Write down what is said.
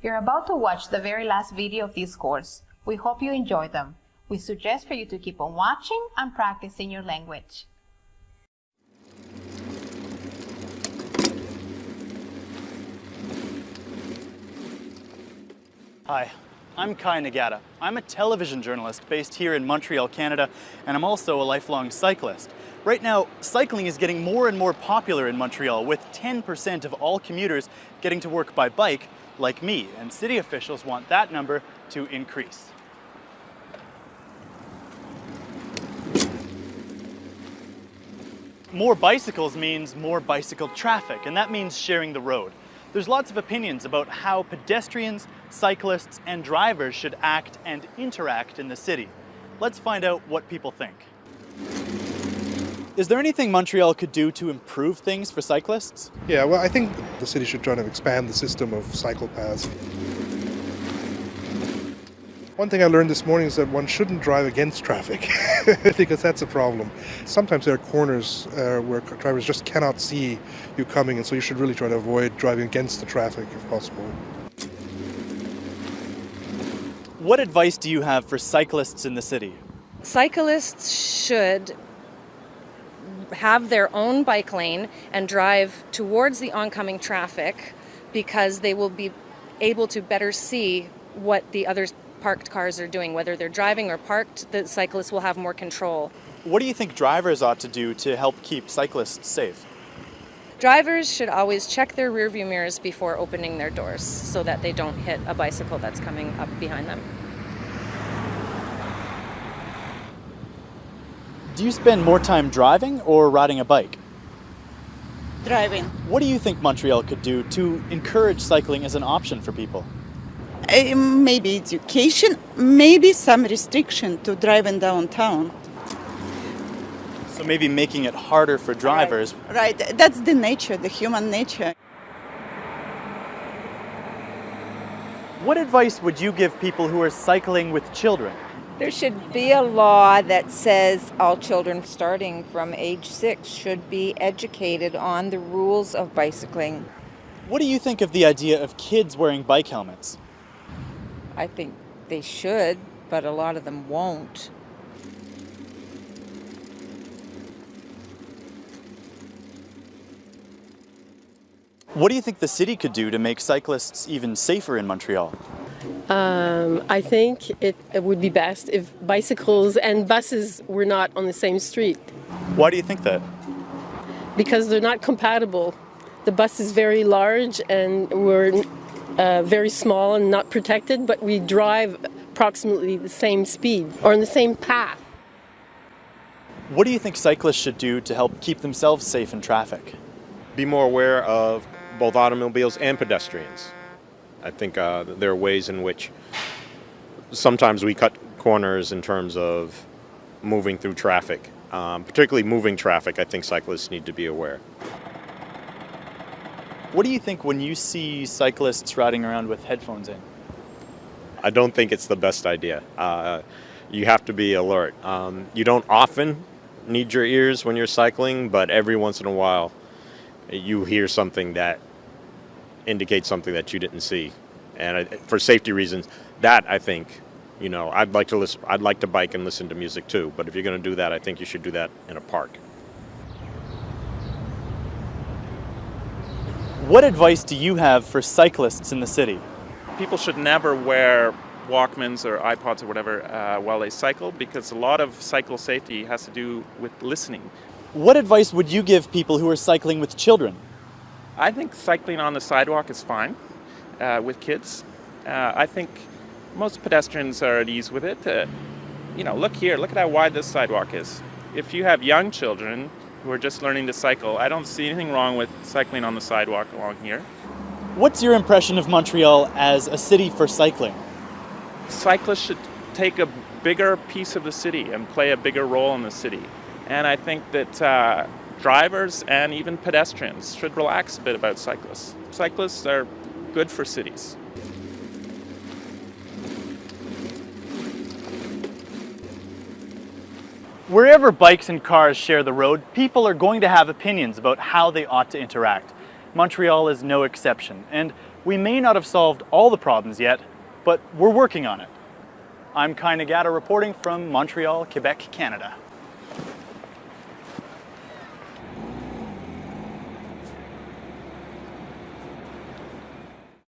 You're about to watch the very last video of this course. We hope you enjoy them. We suggest for you to keep on watching and practicing your language. Hi, I'm Kai Nagata. I'm a television journalist based here in Montreal, Canada, and I'm also a lifelong cyclist. Right now, cycling is getting more and more popular in Montreal, with 10% of all commuters getting to work by bike, like me, and city officials want that number to increase. More bicycles means more bicycle traffic, and that means sharing the road. There's lots of opinions about how pedestrians, cyclists, and drivers should act and interact in the city. Let's find out what people think. Is there anything Montreal could do to improve things for cyclists? Yeah, well, I think the city should try to expand the system of cycle paths. One thing I learned this morning is that one shouldn't drive against traffic because that's a problem. Sometimes there are corners where drivers just cannot see you coming, and so you should really try to avoid driving against the traffic if possible. What advice do you have for cyclists in the city? Cyclists should have their own bike lane and drive towards the oncoming traffic because they will be able to better see what the other parked cars are doing. Whether they're driving or parked, the cyclists will have more control. What do you think drivers ought to do to help keep cyclists safe? Drivers should always check their rearview mirrors before opening their doors so that they don't hit a bicycle that's coming up behind them. Do you spend more time driving or riding a bike? Driving. What do you think Montreal could do to encourage cycling as an option for people? Maybe education, maybe some restriction to driving downtown. So maybe making it harder for drivers. Right, that's the nature, the human nature. What advice would you give people who are cycling with children? There should be a law that says all children starting from age 6 should be educated on the rules of bicycling. What do you think of the idea of kids wearing bike helmets? I think they should, but a lot of them won't. What do you think the city could do to make cyclists even safer in Montreal? I think it would be best if bicycles and buses were not on the same street. Why do you think that? Because they're not compatible. The bus is very large and we're very small and not protected, but we drive approximately the same speed or in the same path. What do you think cyclists should do to help keep themselves safe in traffic? Be more aware of both automobiles and pedestrians. I think there are ways in which sometimes we cut corners in terms of moving through traffic. Particularly moving traffic, I think cyclists need to be aware. What do you think when you see cyclists riding around with headphones in? I don't think it's the best idea. You have to be alert. You don't often need your ears when you're cycling, but every once in a while you hear something that indicates something that you didn't see. And for safety reasons, that I think, I'd like to bike and listen to music too, but if you're going to do that, I think you should do that in a park. What advice do you have for cyclists in the city? People should never wear Walkmans or iPods or whatever while they cycle, because a lot of cycle safety has to do with listening. What advice would you give people who are cycling with children? I think cycling on the sidewalk is fine with kids. I think most pedestrians are at ease with it. Look here, look at how wide this sidewalk is. If you have young children who are just learning to cycle, I don't see anything wrong with cycling on the sidewalk along here. What's your impression of Montreal as a city for cycling? Cyclists should take a bigger piece of the city and play a bigger role in the city. And I think that drivers and even pedestrians should relax a bit about cyclists. Cyclists are good for cities. Wherever bikes and cars share the road, people are going to have opinions about how they ought to interact. Montreal is no exception, and We may not have solved all the problems yet, but we're working on it. I'm Kai Nagata reporting from Montreal, Quebec, Canada.